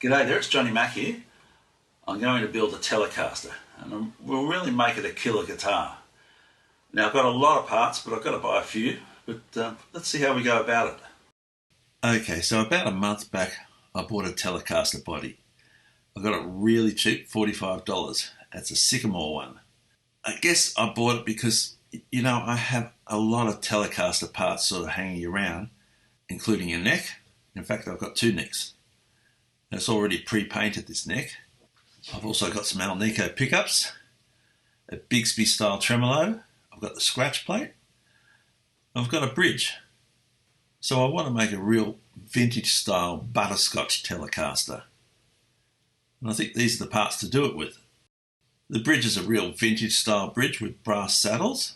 G'day there, it's Johnny Mack here. I'm going to build a Telecaster and we'll really make it a killer guitar. Now I've got a lot of parts, but I've got to buy a few, but let's see how we go about it. Okay, so about a month back I bought a Telecaster body. I got it really cheap, $45. It's a Sycamore one. I guess I bought it because, you know, I have a lot of Telecaster parts sort of hanging around, including a neck. In fact, I've got two necks. It's already pre-painted, this neck. I've also got some Alnico pickups, a Bigsby style tremolo. I've got the scratch plate. I've got a bridge. So I want to make a real vintage style butterscotch Telecaster. And I think these are the parts to do it with. The bridge is a real vintage style bridge with brass saddles.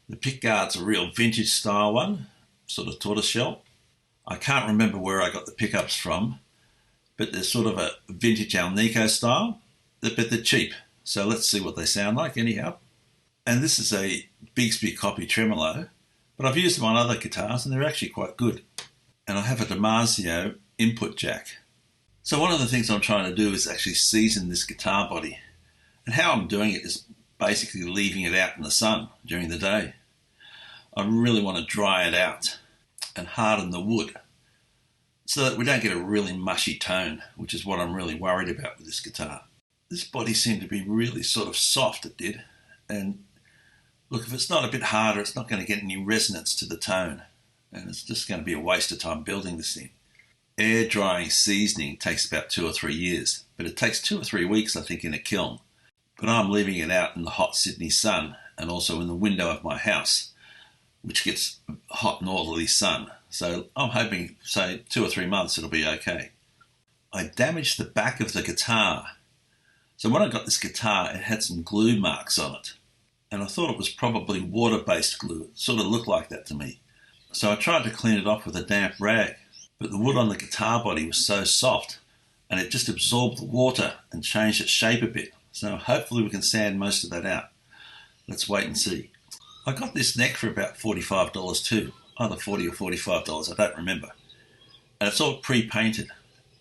The pickguard's a real vintage style one, sort of tortoiseshell. I can't remember where I got the pickups from, but they're sort of a vintage Alnico style, but they're cheap. So let's see what they sound like anyhow. And this is a Bigsby copy tremolo, but I've used them on other guitars and they're actually quite good. And I have a Damasio input jack. So one of the things I'm trying to do is actually season this guitar body. And how I'm doing it is basically leaving it out in the sun during the day. I really want to dry it out and harden the wood so that we don't get a really mushy tone, which is what I'm really worried about with this guitar. This body seemed to be really sort of soft, it did. And look, if it's not a bit harder, it's not going to get any resonance to the tone. And it's just going to be a waste of time building this thing. Air drying seasoning takes about 2 or 3 years, but it takes 2 or 3 weeks, I think, in a kiln. But I'm leaving it out in the hot Sydney sun and also in the window of my house, which gets hot northerly sun. So I'm hoping, say, 2 or 3 months it'll be okay. I damaged the back of the guitar. So when I got this guitar, it had some glue marks on it. And I thought it was probably water-based glue. It sort of looked like that to me. So I tried to clean it off with a damp rag, but the wood on the guitar body was so soft and it just absorbed the water and changed its shape a bit. So hopefully we can sand most of that out. Let's wait and see. I got this neck for about $45 too. Either $40 or $45, I don't remember. And it's all pre-painted.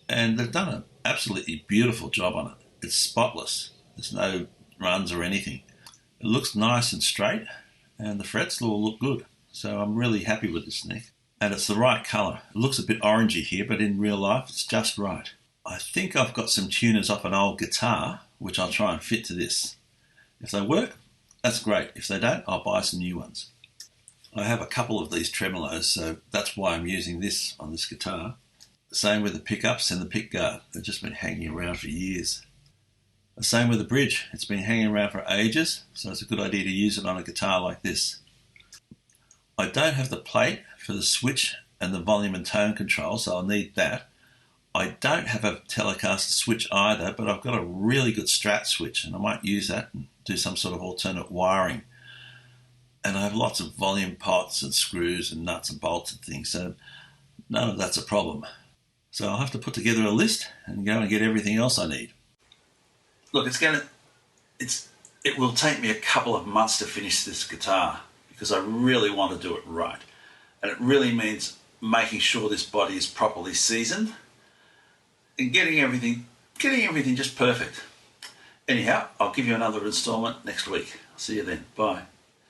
And they've done an absolutely beautiful job on it. It's spotless. There's no runs or anything. It looks nice and straight, and the frets all look good. So I'm really happy with this neck. And it's the right colour. It looks a bit orangey here, but in real life it's just right. I think I've got some tuners off an old guitar, which I'll try and fit to this. If they work, that's great. If they don't, I'll buy some new ones. I have a couple of these tremolos, so that's why I'm using this on this guitar. Same with the pickups and the pickguard. They've just been hanging around for years. The same with the bridge. It's been hanging around for ages, so it's a good idea to use it on a guitar like this. I don't have the plate for the switch and the volume and tone control, so I'll need that. I don't have a Telecaster switch either, but I've got a really good Strat switch, and I might use that and do some sort of alternate wiring. And I have lots of volume pots and screws and nuts and bolts and things, so none of that's a problem. So I'll have to put together a list and go and get everything else I need. Look, it will take me a couple of months to finish this guitar because I really want to do it right. And it really means making sure this body is properly seasoned and getting everything just perfect. Anyhow, I'll give you another installment next week. See you then. Bye.